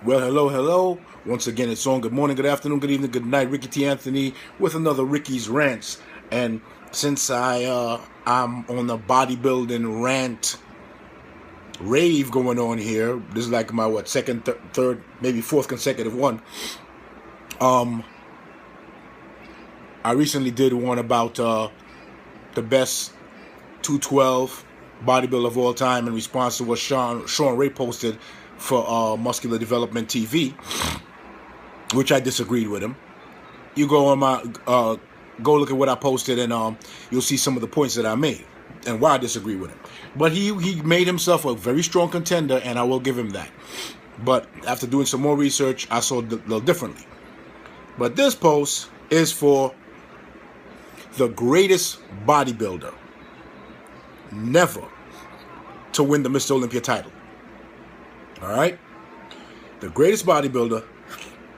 Well, hello, hello. Once again, it's on. Good morning, good afternoon, good evening, good night. Ricky T. Anthony with another Ricky's Rants. And since I'm on the bodybuilding rant rave going on here, this is like my second, third, maybe fourth consecutive one. I recently did one about the best 212 bodybuilder of all time in response to what Sean Ray posted for Muscular Development TV, which I disagreed with him. You go on my go look at what I posted, and you'll see some of the points that I made and why I disagree with him. But he made himself a very strong contender, and I will give him that. But after doing some more research, I saw it a little differently. But this post is for the greatest bodybuilder never to win the Mr. Olympia title. All right? The greatest bodybuilder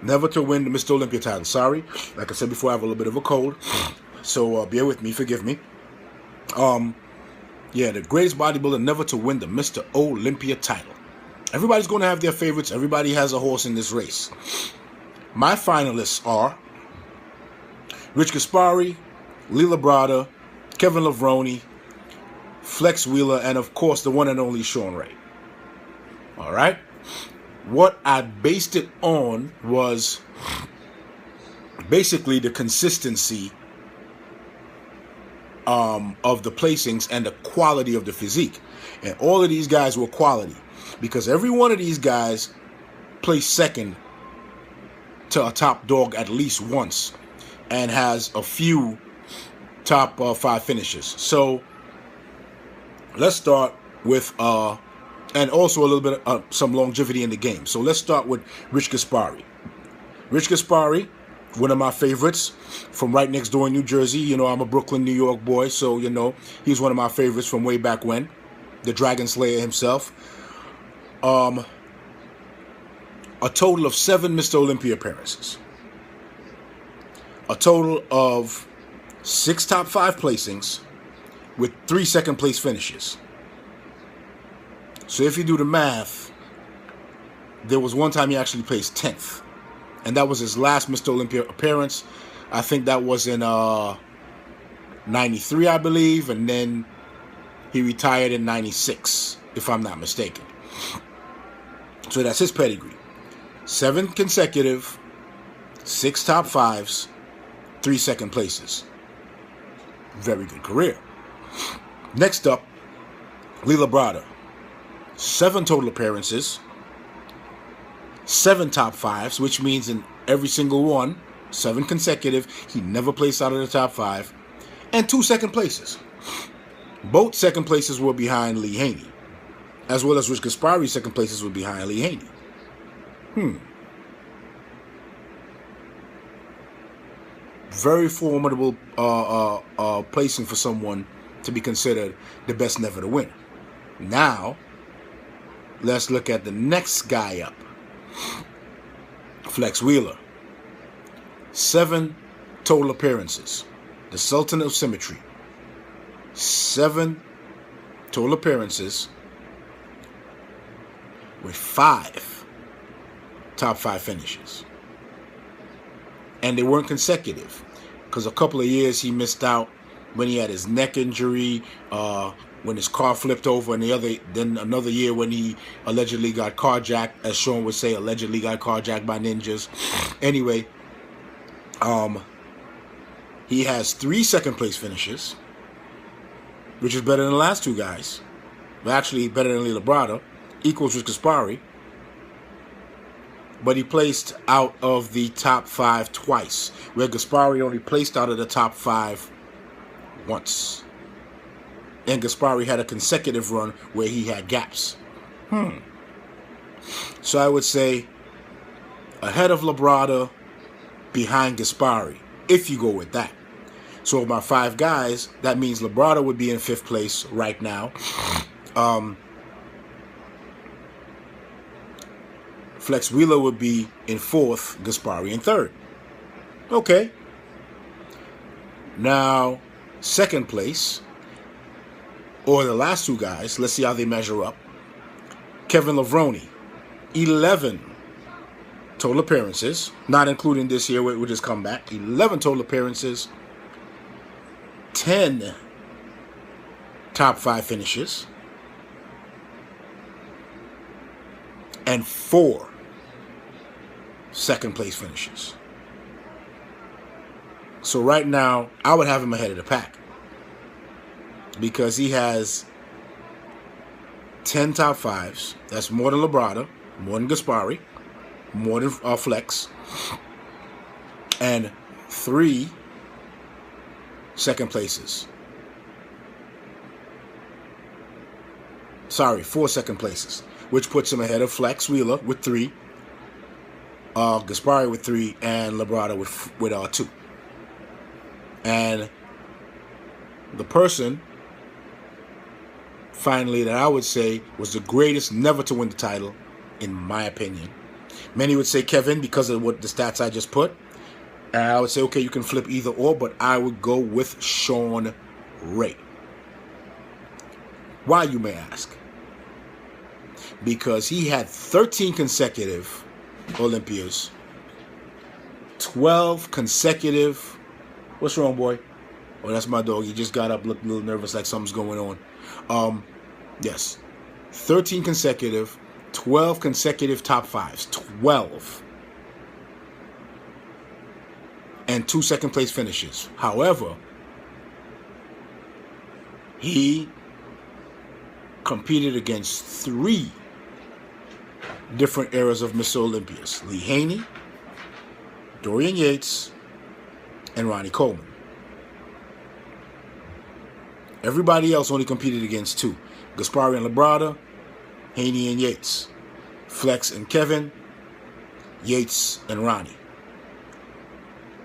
never to win the Mr. Olympia title. Sorry. Like I said before, I have a little bit of a cold. So bear with me. Forgive me. Yeah, the greatest bodybuilder never to win the Mr. Olympia title. Everybody's going to have their favorites. Everybody has a horse in this race. My finalists are Rich Gaspari, Lee Labrada, Kevin Levrone, Flex Wheeler, and of course the one and only Sean Ray. All right? What I based it on was basically the consistency of the placings and the quality of the physique. And all of these guys were quality because every one of these guys placed second to a top dog at least once and has a few top 5 finishes. So let's start with and also a little bit of some longevity in the game. So let's start with Rich Gaspari. Rich Gaspari, one of my favorites from right next door in New Jersey. You know, I'm a Brooklyn, New York boy, so, you know, he's one of my favorites from way back when. The Dragon Slayer himself. A total of 7 Mr. Olympia appearances. A total of 6 top 5 placings with 3 second place finishes. So if you do the math, there was one time he actually placed 10th. And that was his last Mr. Olympia appearance. I think that was in 93, I believe. And then he retired in 96, if I'm not mistaken. So that's his pedigree. 7 consecutive, 6 top 5s, 3 second places. Very good career. Next up, Lee Labrada. 7 total appearances, 7 top 5s, which means in every single one, 7 consecutive, he never placed out of the top 5, and 2 second places. Both second places were behind Lee Haney, as well as Rich Gaspari's second places were behind Lee Haney. Very formidable placing for someone to be considered the best never to win. Now, let's look at the next guy up. Flex Wheeler. 7 total appearances. The Sultan of Symmetry. 7 total appearances with 5 top 5 finishes. And they weren't consecutive because a couple of years he missed out when he had his neck injury, when his car flipped over, and then another year when he allegedly got carjacked, as Sean would say, allegedly got carjacked by ninjas. Anyway, he has 3 second place finishes, which is better than the last 2 guys. Well, actually, better than Lee Labrada, equals Rich Gaspari. But he placed out of the top 5 twice, where Gaspari only placed out of the top 5 once. And Gaspari had a consecutive run where he had gaps. So I would say ahead of Labrada, behind Gaspari, if you go with that. So my 5 guys, that means Labrada would be in 5th place right now. Flex Wheeler would be in 4th, Gaspari in 3rd. Okay. Now, 2nd place, or the last 2 guys, let's see how they measure up. Kevin Levrone, 11 total appearances, not including this year, which is comeback. 11 total appearances, 10 top 5 finishes, and 4 second place finishes. So right now, I would have him ahead of the pack because he has 10 top 5s. That's more than Labrada, more than Gaspari, more than Flex, and 3 second places. Sorry, 4 second places, which puts him ahead of Flex Wheeler with 3, Gaspari with 3, and Labrada with 2. And the person, finally, that I would say was the greatest never to win the title, in my opinion. Many would say Kevin because of what the stats I just put. And I would say, okay, you can flip either or, but I would go with Sean Ray. Why, you may ask? Because he had 13 consecutive Olympias, 12 consecutive... What's wrong, boy? Oh, that's my dog. He just got up, looked a little nervous, like something's going on. Yes. 13 consecutive, 12 consecutive top 5s. 12. And 2 second place finishes. However, he competed against 3 different eras of Mr. Olympias. Lee Haney, Dorian Yates, and Ronnie Coleman. Everybody else only competed against 2. Gaspari and Labrada, Haney and Yates. Flex and Kevin, Yates and Ronnie.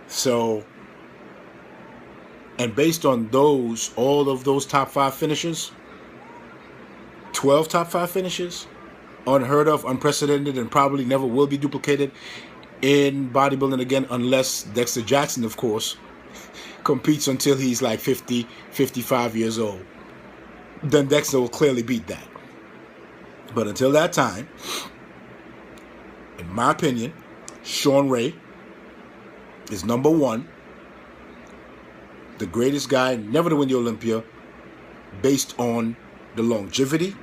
So, and based on those, all of those top 5 finishes, 12 top 5 finishes, unheard of, unprecedented, and probably never will be duplicated in bodybuilding again, unless Dexter Jackson, of course, competes until he's like 50, 55 years old. Then Dexter will clearly beat that. But until that time, in my opinion, Sean Ray is number 1, the greatest guy never to win the Olympia, based on the longevity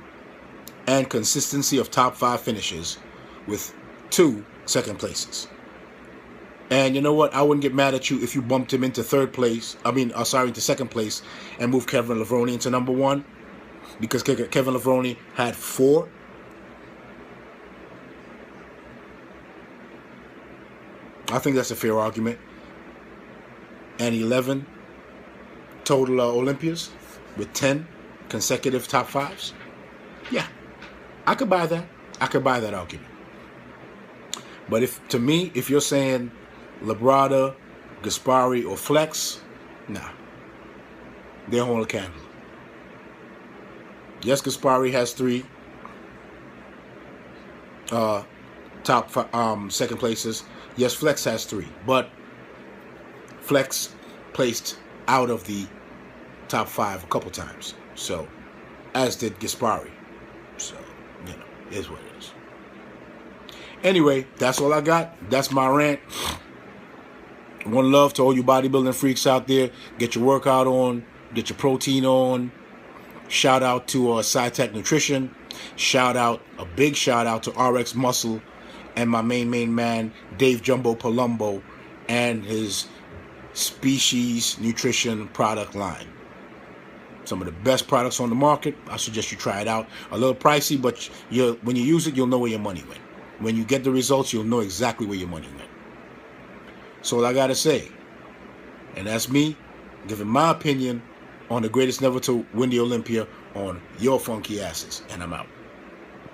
and consistency of top 5 finishes with 2 second places. And you know what? I wouldn't get mad at you if you bumped him into into second place and moved Kevin Lavroni into number 1, because Kevin Lavroni had 4. I think that's a fair argument. And 11 total Olympias with 10 consecutive top 5s. Yeah, I could buy that. I could buy that argument. But if you're saying Labrada, Gaspari, or Flex, nah. They don't hold a candle. Yes, Gaspari has 3 second places. Yes, Flex has 3. But Flex placed out of the top 5 a couple times. So, as did Gaspari. So, it is what it is. Anyway, that's all I got. That's my rant. One love to all you bodybuilding freaks out there. Get your workout on. Get your protein on. Shout out to SciTech Nutrition. A big shout out to RX Muscle and my main man, Dave Jumbo Palumbo, and his Species Nutrition product line. Some of the best products on the market. I suggest you try it out. A little pricey, but when you use it, you'll know where your money went. When you get the results, you'll know exactly where your money went. So all I got to say, and that's me giving my opinion on the greatest never to win the Olympia on your funky asses. And I'm out.